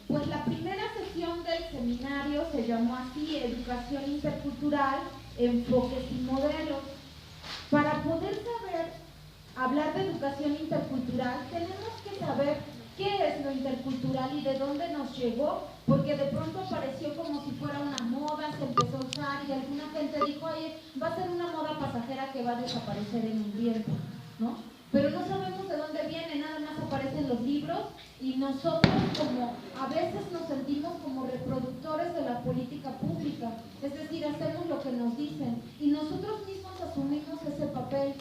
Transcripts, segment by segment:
Pues la primera sesión del seminario se llamó así: Educación Intercultural, Enfoques y Modelos. Para poder hablar de educación intercultural, tenemos que saber qué es lo intercultural y de dónde nos llegó, porque de pronto apareció como si fuera una moda, se empezó a usar y alguna gente dijo: oye, va a ser una moda pasajera que va a desaparecer en un tiempo, ¿no? Pero no sabemos de dónde viene, nada más aparecen los libros y nosotros como a veces nos sentimos como reproductores de la política pública, es decir, hacemos lo que nos dicen y nosotros mismos asumimos ese papel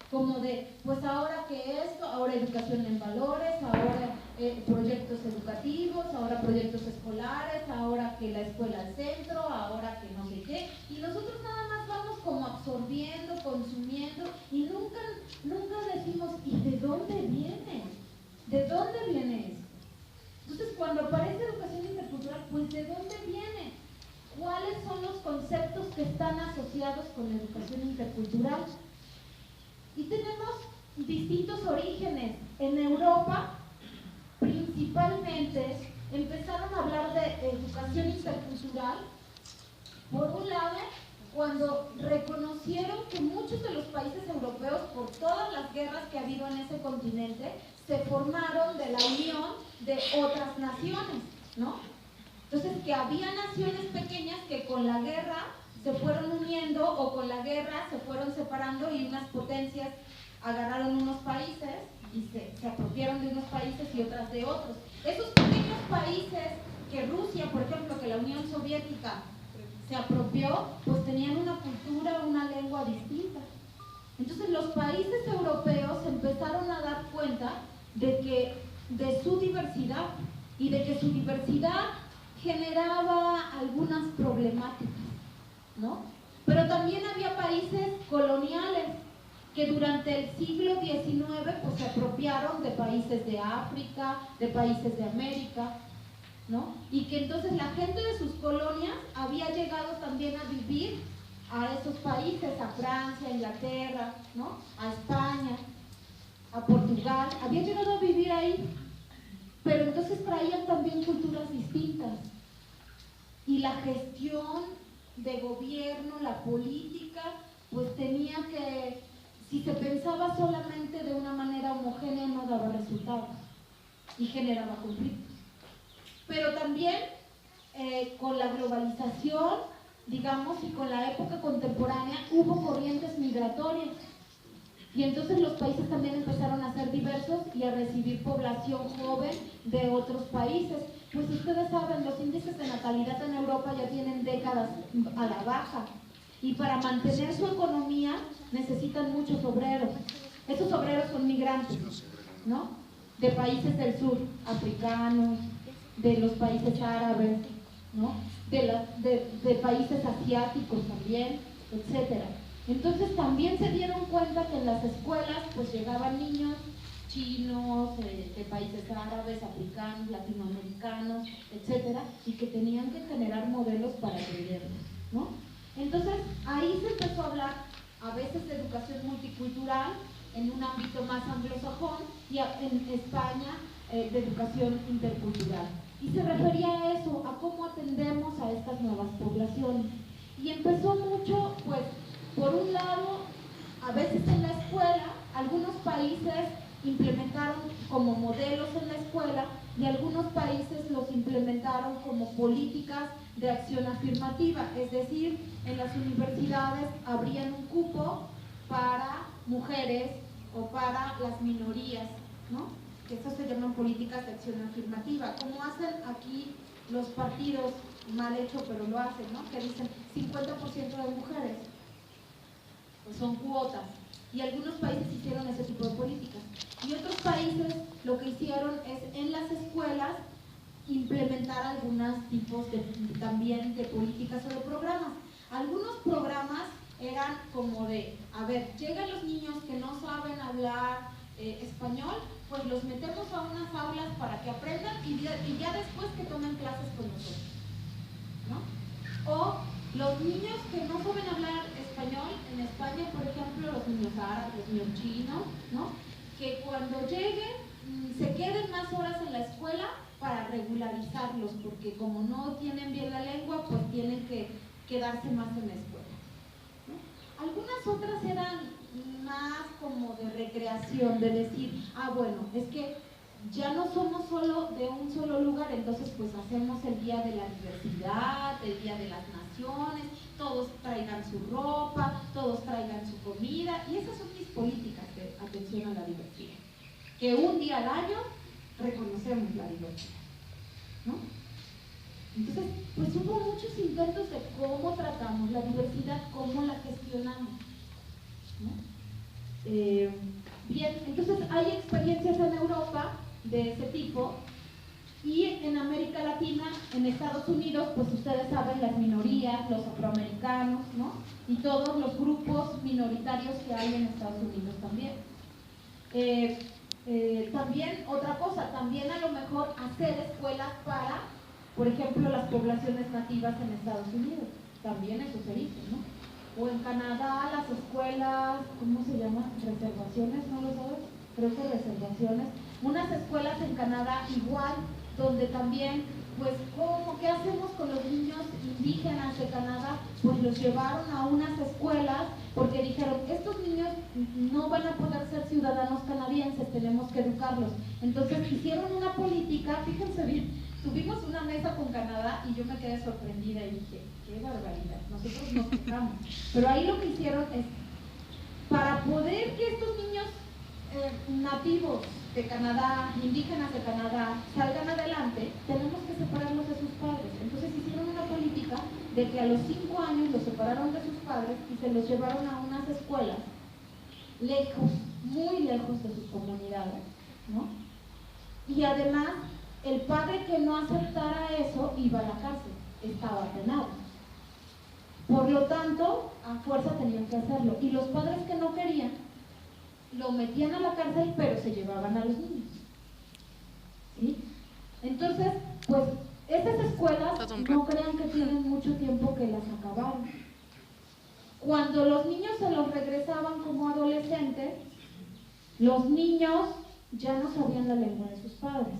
como de, pues ahora que esto, ahora educación en valores, ahora proyectos educativos, ahora proyectos escolares, ahora que la escuela al centro, ahora que no sé qué, y nosotros nada más vamos como absorbiendo, consumiendo, y nunca decimos, ¿y de dónde viene? ¿De dónde viene eso? Entonces, cuando aparece educación intercultural, pues ¿de dónde viene? ¿Cuáles son los conceptos que están asociados con la educación intercultural? Y tenemos distintos orígenes. En Europa, principalmente, empezaron a hablar de educación intercultural, por un lado, cuando reconocieron que muchos de los países europeos, por todas las guerras que ha habido en ese continente, se formaron de la unión de otras naciones, ¿no? Entonces, que había naciones pequeñas que con la guerra se fueron uniendo, o con la guerra se fueron separando, y unas potencias agarraron unos países y se apropiaron de unos países y otras de otros. Esos pequeños países que Rusia, por ejemplo, que la Unión Soviética se apropió, pues tenían una cultura, una lengua distinta. Entonces los países europeos empezaron a dar cuenta de su diversidad, y de que su diversidad generaba algunas problemáticas, ¿no? Pero también había países coloniales que durante el siglo XIX pues se apropiaron de países de África, de países de América, ¿no? Y que entonces la gente de sus colonias había llegado también a vivir a esos países, a Francia, a Inglaterra, ¿no? A España, a Portugal, había llegado a vivir ahí, pero entonces traían también culturas distintas. Y la gestión de gobierno, la política, pues tenía que, si se pensaba solamente de una manera homogénea, no daba resultados y generaba conflictos. Pero también con la globalización, digamos, y con la época contemporánea, hubo corrientes migratorias. Y entonces los países también empezaron a ser diversos y a recibir población joven de otros países. Pues ustedes saben, los índices de natalidad en Europa ya tienen décadas a la baja. Y para mantener su economía necesitan muchos obreros. Esos obreros son migrantes, ¿no? De países del sur, africanos, de los países árabes, ¿no? De países asiáticos también, etcétera. Entonces también se dieron cuenta que en las escuelas pues llegaban niños chinos, de países árabes, africanos, latinoamericanos, etcétera, y que tenían que generar modelos para aprenderlos, ¿no? Entonces ahí se empezó a hablar a veces de educación multicultural en un ámbito más anglosajón, y en España de educación intercultural. Y se refería a eso, a cómo atendemos a estas nuevas poblaciones. Y empezó mucho, pues, por un lado, a veces en la escuela, algunos países implementaron como modelos en la escuela, y algunos países los implementaron como políticas de acción afirmativa, es decir, en las universidades abrían un cupo para mujeres o para las minorías, ¿no? Que estas se llaman políticas de acción afirmativa, como hacen aquí los partidos, mal hecho pero lo hacen, ¿no? Que dicen 50% de mujeres, pues son cuotas, y algunos países hicieron ese tipo de políticas, y otros países lo que hicieron es en las escuelas implementar algunos tipos también de políticas o de programas. Algunos programas eran como de, a ver, llegan los niños que no saben hablar español, pues los metemos a unas aulas para que aprendan, y ya después que tomen clases con nosotros, ¿no? O los niños que no saben hablar español, en España, por ejemplo, los niños árabes, los niños chinos, ¿no? Que cuando lleguen se queden más horas en la escuela para regularizarlos, porque como no tienen bien la lengua, pues tienen que quedarse más en la escuela, ¿no? Algunas otras eran más como de recreación, de decir, bueno, es que ya no somos solo de un solo lugar, entonces pues hacemos el Día de la Diversidad, el Día de las Naciones, todos traigan su ropa, todos traigan su comida, y esas son mis políticas de atención a la diversidad, que un día al año reconocemos la diversidad, ¿no? Entonces, pues hubo muchos intentos de cómo tratamos la diversidad, cómo la gestionamos, ¿no? Bien, entonces hay experiencias en Europa de ese tipo, y en América Latina, en Estados Unidos, pues ustedes saben, las minorías, los afroamericanos, ¿no? Y todos los grupos minoritarios que hay en Estados Unidos también. También, otra cosa, también a lo mejor hacer escuelas para, por ejemplo, las poblaciones nativas en Estados Unidos, también eso se hizo, ¿no? O en Canadá, las escuelas, ¿cómo se llaman? Reservaciones, ¿no lo sabes? Creo que reservaciones. Unas escuelas en Canadá igual, donde también, pues, ¿qué hacemos con los niños indígenas de Canadá? Pues los llevaron a unas escuelas porque dijeron, estos niños no van a poder ser ciudadanos canadienses, tenemos que educarlos. Entonces hicieron una política, fíjense bien, tuvimos una mesa con Canadá y yo me quedé sorprendida y dije, qué barbaridad, nosotros nos quejamos. Pero ahí lo que hicieron es, para poder que estos niños nativos de Canadá, indígenas de Canadá, salgan adelante, tenemos que separarlos de sus padres. Entonces hicieron una política de que a los 5 años los separaron de sus padres y se los llevaron a unas escuelas lejos, muy lejos de sus comunidades, ¿no? Y además, el padre que no aceptara eso iba a la cárcel, estaba penado. Por lo tanto, a fuerza tenían que hacerlo. Y los padres que no querían, lo metían a la cárcel, pero se llevaban a los niños, ¿sí? Entonces, pues, estas escuelas no crean que tienen mucho tiempo que las acabaron. Cuando los niños se los regresaban como adolescentes, los niños ya no sabían la lengua de sus padres.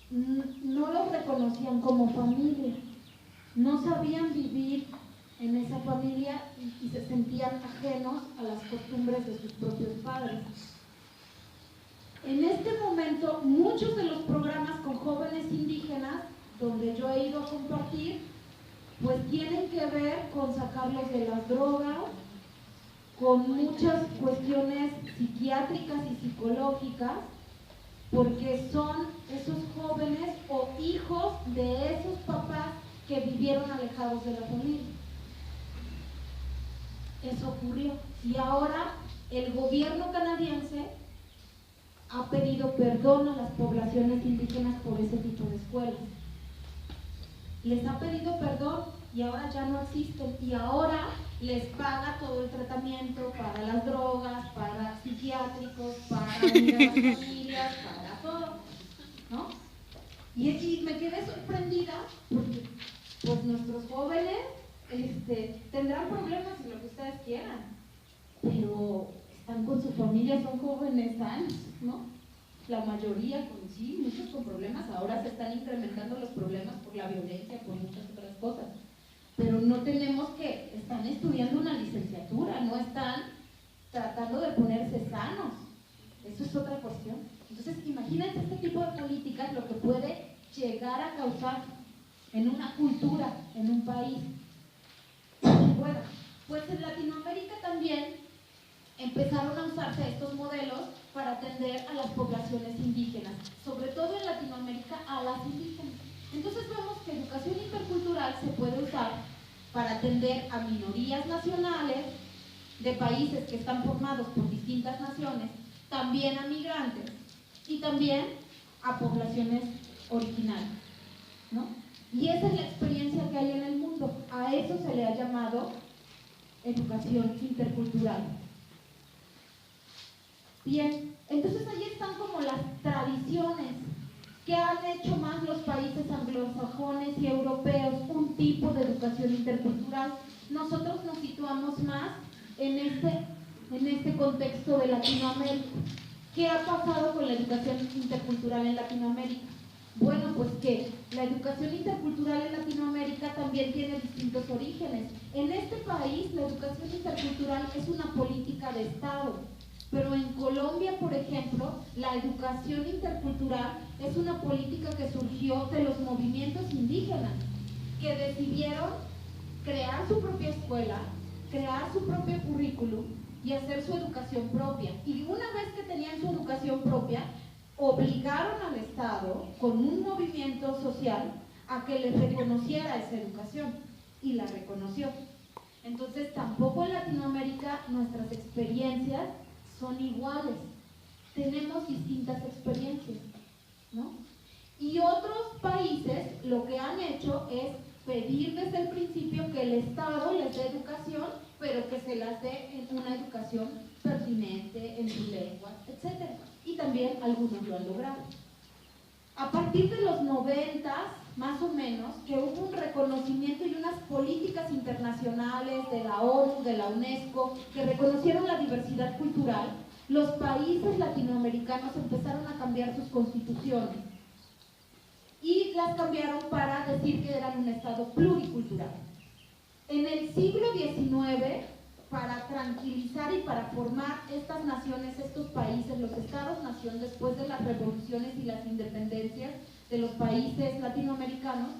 No los reconocían como familia, no sabían vivir en esa familia y se sentían ajenos a las costumbres de sus propios padres. En este momento, muchos de los programas con jóvenes indígenas, donde yo he ido a compartir, pues tienen que ver con sacarlos de las drogas, con muchas cuestiones psiquiátricas y psicológicas, porque son esos jóvenes o hijos de esos papás que vivieron alejados de la familia. Eso ocurrió. Y ahora el gobierno canadiense ha pedido perdón a las poblaciones indígenas por ese tipo de escuelas. Les ha pedido perdón y ahora ya no existen. Y ahora les paga todo el tratamiento para las drogas, para psiquiátricos, para unir a las familias, para todo, ¿no? Y me quedé sorprendida porque pues nuestros jóvenes tendrán problemas en lo que ustedes quieran, pero están con su familia, son jóvenes sanos, ¿no? La mayoría, sí, muchos con problemas. Ahora se están incrementando los problemas por la violencia, por muchas otras cosas. Pero no tenemos que, están estudiando una licenciatura, no están tratando de ponerse sanos. Eso es otra cuestión. Entonces, imagínense este tipo de políticas, lo que puede llegar a causar en una cultura, en un país. Bueno, pues en Latinoamérica también empezaron a usarse estos modelos para atender a las poblaciones indígenas, sobre todo en Latinoamérica a las indígenas. Entonces vemos que educación intercultural se puede usar para atender a minorías nacionales de países que están formados por distintas naciones, también a migrantes y también a poblaciones originales, ¿no? Y esa es la experiencia que hay en el mundo. A eso se le ha llamado educación intercultural. Bien, entonces ahí están como las tradiciones que han hecho más los países anglosajones y europeos un tipo de educación intercultural. Nosotros nos situamos más en este contexto de Latinoamérica. ¿Qué ha pasado con la educación intercultural en Latinoamérica? Bueno, pues que la educación intercultural en Latinoamérica también tiene distintos orígenes. En este país la educación intercultural es una política de Estado, pero en Colombia, por ejemplo, la educación intercultural es una política que surgió de los movimientos indígenas, que decidieron crear su propia escuela, crear su propio currículum y hacer su educación propia. Y una vez que tenían su educación propia, obligaron al Estado, con un movimiento social, a que les reconociera esa educación, y la reconoció. Entonces, tampoco en Latinoamérica nuestras experiencias son iguales. Tenemos distintas experiencias, ¿no? Y otros países lo que han hecho es pedir desde el principio que el Estado les dé educación, pero que se las dé en una educación pertinente, en su lengua, etc. Y también algunos lo han logrado. A partir de los 90, más o menos, que hubo un reconocimiento y unas políticas internacionales de la ONU, de la UNESCO, que reconocieron la diversidad cultural, los países latinoamericanos empezaron a cambiar sus constituciones. Y las cambiaron para decir que eran un Estado pluricultural. En el siglo XIX, para tranquilizar y para formar estas naciones, estos países, los Estados-nación, después de las revoluciones y las independencias de los países latinoamericanos,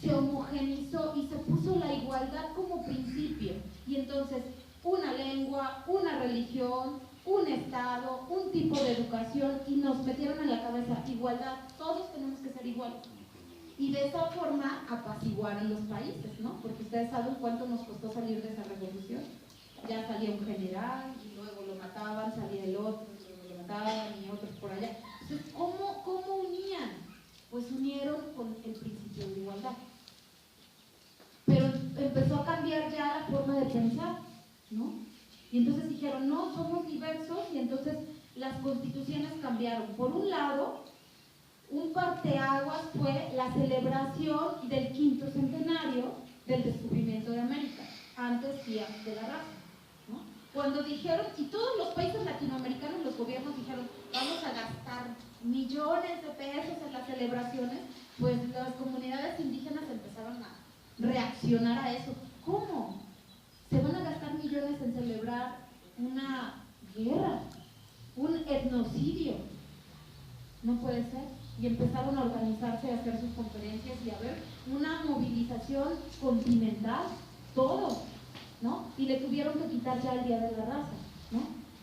se homogenizó y se puso la igualdad como principio. Y entonces, una lengua, una religión, un Estado, un tipo de educación, y nos metieron en la cabeza igualdad, todos tenemos que ser iguales. Y de esa forma apaciguaron los países, ¿no? Porque ustedes saben cuánto nos costó salir de esa revolución. Ya salía un general, y luego lo mataban, salía el otro, y luego lo mataban, y otros por allá. Entonces, ¿cómo unían? Pues unieron con el principio de igualdad. Pero empezó a cambiar ya la forma de pensar, ¿no? Y entonces dijeron, no, somos diversos, y entonces las constituciones cambiaron. Por un lado, un parteaguas fue la celebración del 5º centenario del descubrimiento de América, antes Días de la Raza, ¿no? Cuando dijeron, y todos los países latinoamericanos, los gobiernos dijeron, vamos a gastar millones de pesos en las celebraciones, pues las comunidades indígenas empezaron a reaccionar a eso. ¿Cómo? ¿Se van a gastar millones en celebrar una guerra? ¿Un etnocidio? No puede ser. Y empezaron a organizarse, a hacer sus conferencias y a ver una movilización continental, todo, ¿no? Y le tuvieron que quitar ya el Día de la Raza, ¿no?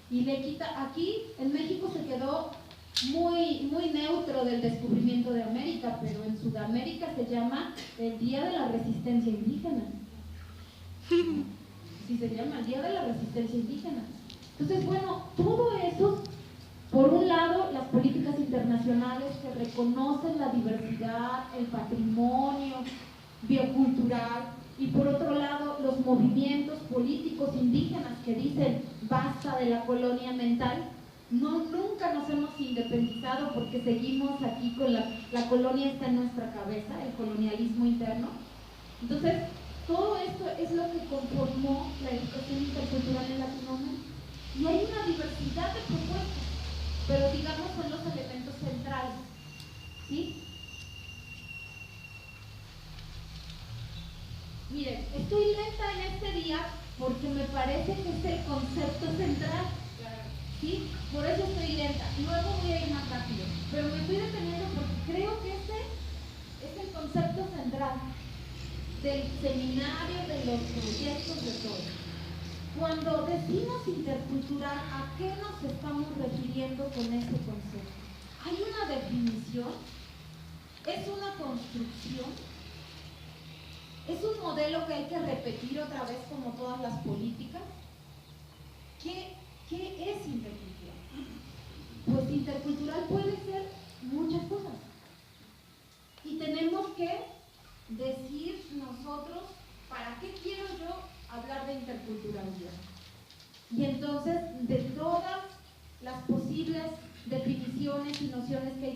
Y le quita, aquí en México se quedó muy neutro del descubrimiento de América, pero en Sudamérica se llama el Día de la Resistencia Indígena. Sí, se llama el Día de la Resistencia Indígena. Entonces, bueno, todo eso, por un lado, las políticas internacionales que reconocen la diversidad, el patrimonio biocultural, y por otro lado, los movimientos políticos indígenas que dicen basta de la colonia mental. Nunca nos hemos independizado porque seguimos aquí con la colonia está en nuestra cabeza, el colonialismo interno. Entonces, todo esto es lo que conformó la educación intercultural en Latinoamérica. Y hay una diversidad de propuestas, pero digamos son los elementos centrales, ¿sí? Miren, estoy lenta en este día porque me parece que es el concepto central, ¿sí? Por eso estoy lenta. Luego voy a ir más rápido, pero me estoy deteniendo porque creo que este es el concepto central del seminario, de los proyectos, de todo. Cuando decimos intercultural, ¿a qué nos estamos refiriendo con ese concepto? ¿Hay una definición? ¿Es una construcción? ¿Es un modelo que hay que repetir otra vez como todas las políticas? ¿Qué es intercultural? Pues intercultural puede ser muchas cosas. Y tenemos que decir nosotros, ¿para qué quiero yo hablar de interculturalidad? Y entonces, de todas las posibles definiciones y nociones que hay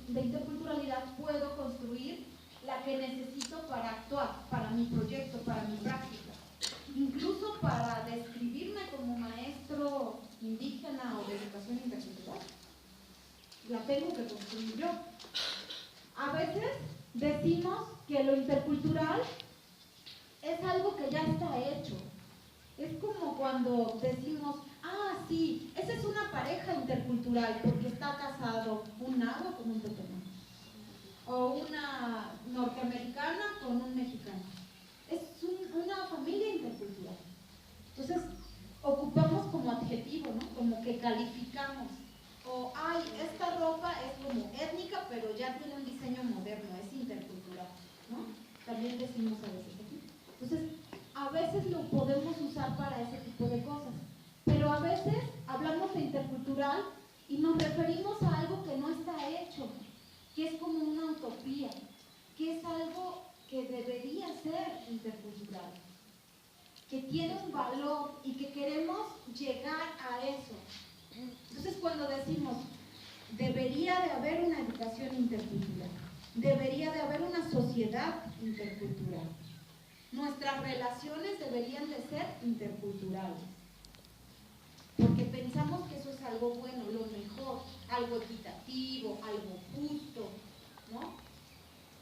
de interculturalidad, puedo construir la que necesito para actuar, para mi proyecto, para mi práctica. Incluso para describirme como maestro indígena o de educación intercultural. la tengo que construir yo. A veces decimos que lo intercultural es algo que ya está hecho. Es como cuando decimos, ah, sí, esa es una pareja intercultural porque está casado un nahua con un tepehuano, o una norteamericana con un mexicano. Es una familia intercultural. Entonces, ocupamos como adjetivo, ¿no? Como que calificamos. O, ay, esta ropa es como étnica, pero ya tiene un diseño moderno, es intercultural, ¿no? También decimos a veces aquí. Entonces, a veces lo podemos usar para ese tipo de cosas, pero a veces hablamos de intercultural y nos referimos a algo que no está hecho, que es como una utopía, que es algo que debería ser intercultural, que tiene un valor y que queremos llegar a eso. Entonces, cuando decimos, debería de haber una educación intercultural, debería de haber una sociedad intercultural, nuestras relaciones deberían de ser interculturales, porque pensamos que eso es algo bueno, lo mejor, algo equitativo, algo justo, ¿no?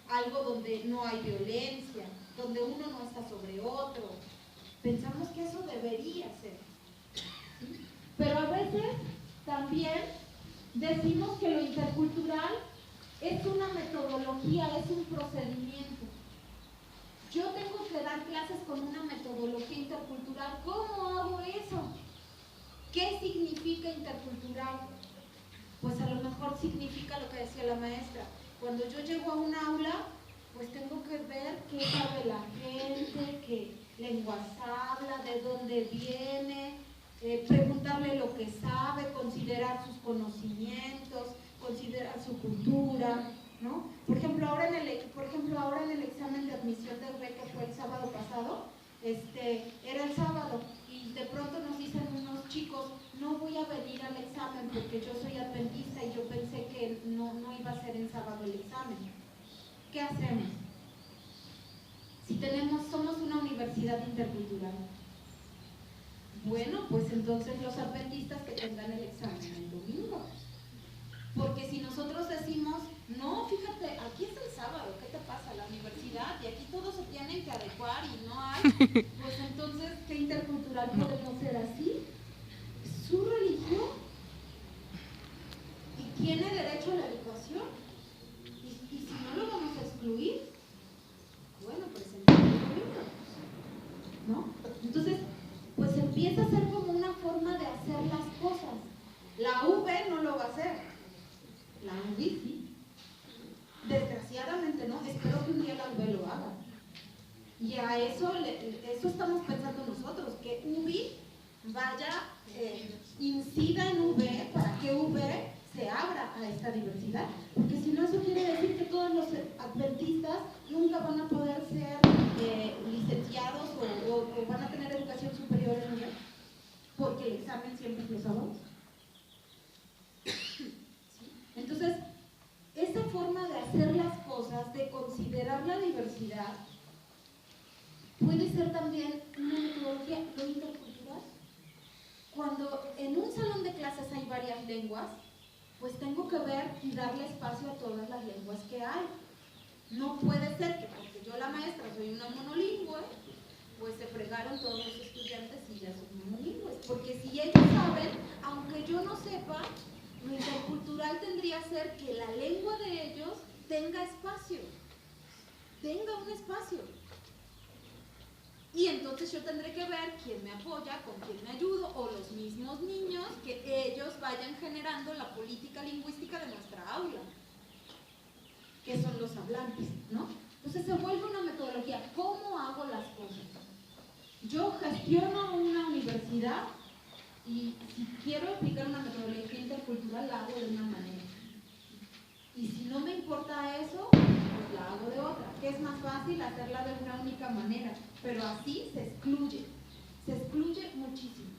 Algo donde no hay violencia, donde uno no está sobre otro. Pensamos que eso debería ser, ¿sí? Pero a veces también decimos que lo intercultural es una metodología, es un procedimiento. Yo tengo que dar clases con una metodología intercultural. ¿Cómo hago eso? ¿Qué significa intercultural? Pues a lo mejor significa lo que decía la maestra. Cuando yo llego a un aula, pues tengo que ver qué sabe la gente, qué lenguas habla, de dónde viene, preguntarle lo que sabe, considerar sus conocimientos, considerar su cultura, ¿no? Por ejemplo, ahora en el examen de admisión de UB, que fue el sábado pasado, era el sábado, y de pronto nos dicen unos chicos, no voy a venir al examen porque yo soy adventista y yo pensé que no iba a ser el sábado el examen. ¿Qué hacemos? Si somos una universidad intercultural. Bueno, pues entonces los adventistas que tengan el examen el domingo. Porque si nosotros decimos, no, fíjate, aquí es el sábado, ¿qué te pasa? La universidad, y aquí todos se tienen que adecuar y no hay, pues entonces, ¿qué intercultural podemos ser así? Es su religión y tiene derecho a la educación. Y si no lo vamos a excluir, bueno, pues entonces, ¿no? Entonces, pues empieza a ser como una forma de hacer las cosas. La UB no lo va a hacer. La UBI sí. Desgraciadamente no, espero que un día la UB lo haga. Y a eso estamos pensando nosotros, que UBI vaya, incida en UB para que UB se abra a esta diversidad. Porque si no, eso quiere decir que todos los adventistas nunca van a poder ser licenciados o van a tener educación superior en UB, porque el examen siempre es los sábados. Entonces, esa forma de hacer las cosas, de considerar la diversidad, puede ser también una metodología no intercultural. Cuando en un salón de clases hay varias lenguas, pues tengo que ver y darle espacio a todas las lenguas que hay. No puede ser que porque yo la maestra soy una monolingüe, pues se fregaron todos los estudiantes y ya son monolingües. Porque si ellos saben, aunque yo no sepa, lo intercultural tendría que ser que la lengua de ellos tenga espacio, tenga un espacio. Y entonces yo tendré que ver quién me apoya, con quién me ayudo, o los mismos niños, que ellos vayan generando la política lingüística de nuestra aula, que son los hablantes, ¿no? Entonces se vuelve una metodología. ¿Cómo hago las cosas? Yo gestiono una universidad y si quiero aplicar una metodología intercultural, la hago de una manera. Y si no me importa eso, pues la hago de otra. Que es más fácil hacerla de una única manera, pero así se excluye muchísimo.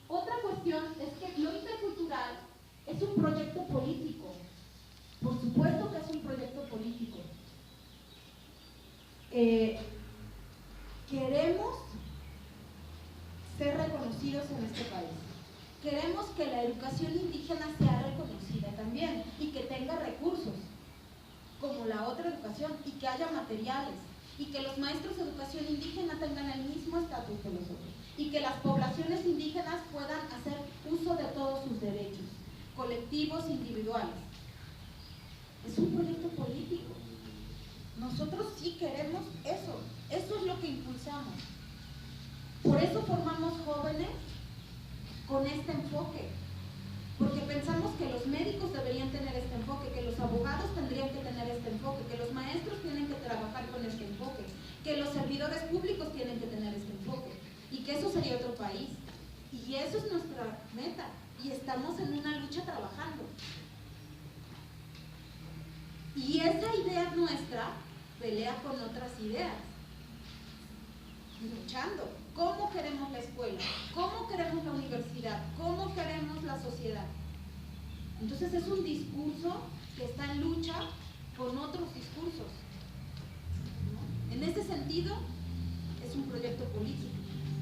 Otra cuestión es que lo intercultural es un proyecto político. Por supuesto que es un proyecto político. Queremos ser reconocidos en este país. Queremos que la educación indígena sea reconocida. educación y que haya materiales, y que los maestros de educación indígena tengan el mismo estatus que los otros, y que las poblaciones indígenas puedan hacer uso de todos sus derechos, colectivos, individuales. Es un proyecto político. Nosotros sí queremos eso, eso es lo que impulsamos. Por eso formamos jóvenes con este enfoque, porque pensamos que los médicos deberían tener este enfoque, que los abogados tendrían que tener este enfoque, que los maestros tienen que trabajar con este enfoque, que los servidores públicos tienen que tener este enfoque, y que eso sería otro país. Y eso es nuestra meta, y estamos en una lucha trabajando. Y esa idea nuestra pelea con otras ideas, luchando. ¿Cómo queremos la escuela? ¿Cómo queremos la universidad? ¿Cómo queremos la sociedad? Entonces es un discurso que está en lucha con otros discursos, ¿no? En ese sentido, es un proyecto político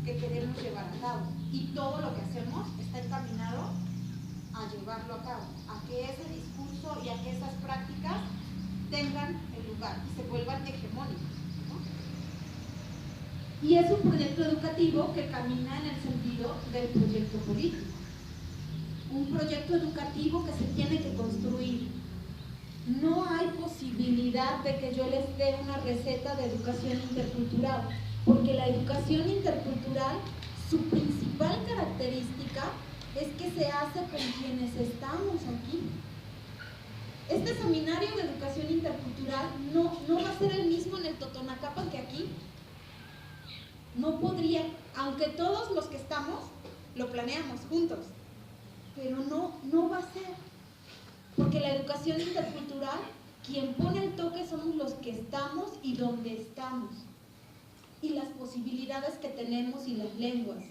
que queremos llevar a cabo, y todo lo que hacemos está encaminado a llevarlo a cabo, a que ese discurso y a que esas prácticas tengan el lugar y se vuelvan hegemónicas, ¿no? Y es un proyecto educativo que camina en el sentido del proyecto político. Un proyecto educativo que se tiene que construir. No hay posibilidad de que yo les dé una receta de educación intercultural, porque la educación intercultural, su principal característica es que se hace con quienes estamos aquí. Este seminario de educación intercultural no va a ser el mismo en el Totonacapan que aquí. No podría, aunque todos los que estamos lo planeamos juntos, pero no va a ser. Porque la educación intercultural, quien pone el toque somos los que estamos y donde estamos, y las posibilidades que tenemos y las lenguas.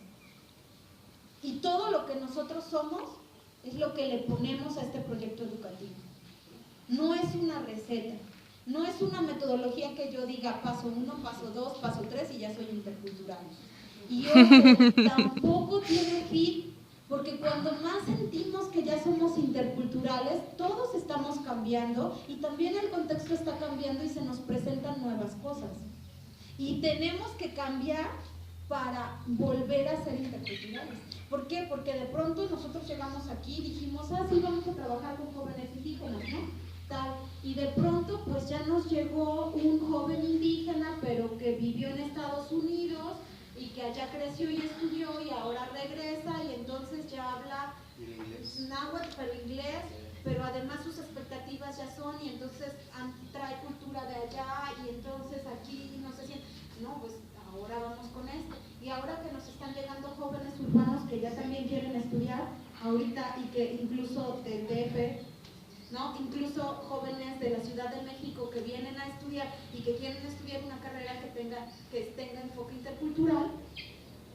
Y todo lo que nosotros somos es lo que le ponemos a este proyecto educativo. No es una receta, no es una metodología que yo diga paso 1, paso 2, paso 3 y ya soy intercultural. Y ojo, tampoco tiene fin, porque cuando más sentimos que ya somos interculturales, todos estamos cambiando y también el contexto está cambiando y se nos presentan nuevas cosas. Y tenemos que cambiar para volver a ser interculturales. ¿Por qué? Porque de pronto nosotros llegamos aquí y dijimos, sí, vamos a trabajar con jóvenes indígenas, ¿no? Tal. Y de pronto pues ya nos llegó un joven indígena, pero que vivió en Estados Unidos y que allá creció y estudió y ahora regresa y entonces ya habla náhuatl, pero inglés, pero además sus expectativas ya son, y entonces trae cultura de allá, y entonces aquí no se siente, no, pues ahora vamos con esto. Y ahora que nos están llegando jóvenes urbanos que ya también quieren estudiar ahorita, y que incluso del DF, ¿no? Incluso jóvenes de la Ciudad de México que vienen a estudiar y que quieren estudiar una carrera que tenga enfoque intercultural,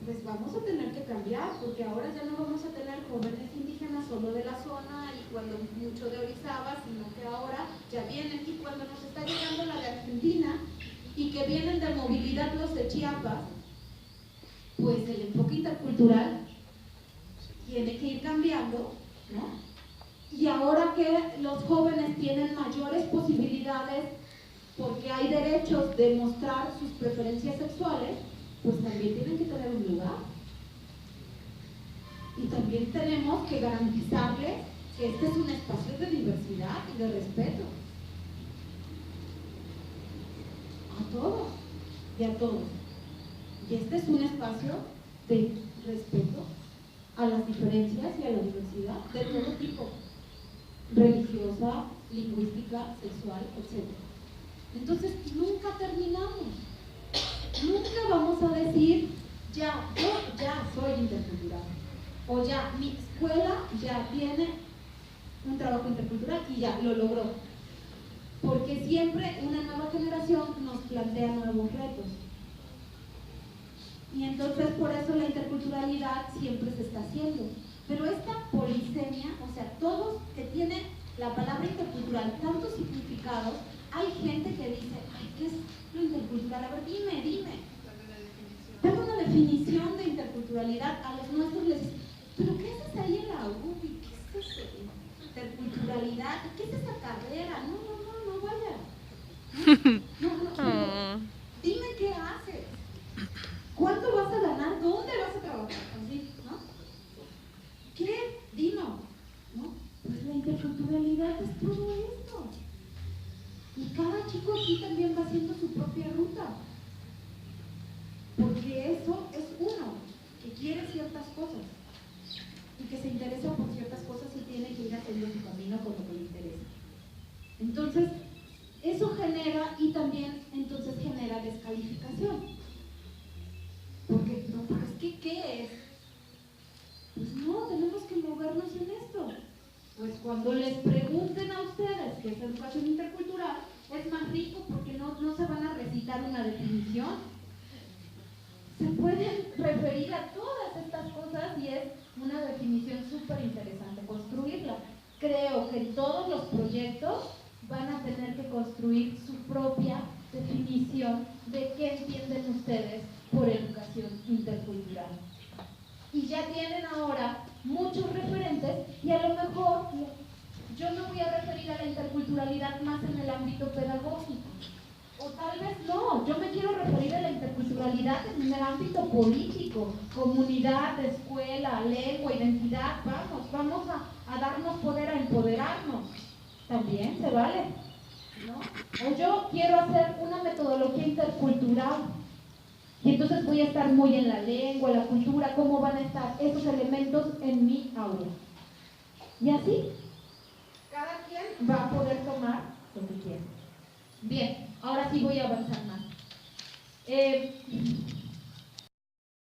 pues vamos a tener que cambiar, porque ahora ya no vamos a tener jóvenes indígenas solo de la zona y cuando mucho de Orizaba, sino que ahora ya vienen, y cuando nos está llegando la de Argentina y que vienen de movilidad los de Chiapas, pues el enfoque intercultural tiene que ir cambiando, ¿no? Y ahora que los jóvenes tienen mayores posibilidades porque hay derechos de mostrar sus preferencias sexuales, pues también tienen que tener un lugar. Y también tenemos que garantizarles que este es un espacio de diversidad y de respeto. A todos y a todos. Y este es un espacio de respeto a las diferencias y a la diversidad de todo tipo, religiosa, lingüística, sexual, etc. Entonces nunca terminamos, nunca vamos a decir ya, yo ya soy intercultural, o ya mi escuela ya tiene un trabajo intercultural y ya lo logró, porque siempre una nueva generación nos plantea nuevos retos. Y entonces por eso la interculturalidad siempre se está haciendo. Pero esta polisemia, o sea, todos que tiene la palabra intercultural tantos significados, hay gente que dice, ay, ¿qué es lo intercultural? A ver, dime. Dame una definición de interculturalidad. A los nuestros les dicen, ¿pero qué haces ahí en la UBI? ¿Qué es eso? Interculturalidad, ¿qué es esa carrera? No vaya. No. Dime qué haces. ¿Cuánto vas a ganar? ¿Dónde vas a trabajar? Así, ¿no? ¿Qué? Dino, ¿no? Pues la interculturalidad es todo esto. Y cada chico aquí también va haciendo su propia ruta. Porque eso es uno, que quiere ciertas cosas y que se interesa por ciertas cosas y tiene que ir haciendo su camino con lo que le interesa. Entonces, eso genera y también entonces genera descalificación. Porque, no, pero es que, ¿qué es? Pues no, tenemos que movernos en esto. Pues cuando les pregunten a ustedes qué es educación intercultural, es más rico porque no se van a recitar una definición. Se pueden referir a todas estas cosas y es una definición súper interesante, construirla. Creo que todos los proyectos van a tener que construir su propia definición de qué entienden ustedes por educación intercultural. Y ya tienen ahora muchos referentes y a lo mejor yo me voy a referir a la interculturalidad más en el ámbito pedagógico. O tal vez no, yo me quiero referir a la interculturalidad en el ámbito político, comunidad, escuela, lengua, identidad, vamos a darnos poder, a empoderarnos. También se vale, ¿no? O yo quiero hacer una metodología intercultural y entonces voy a estar muy en la lengua, la cultura, cómo van a estar esos elementos en mi aula. Y así, cada quien va a poder tomar lo que quiera. Bien, ahora sí voy a avanzar más.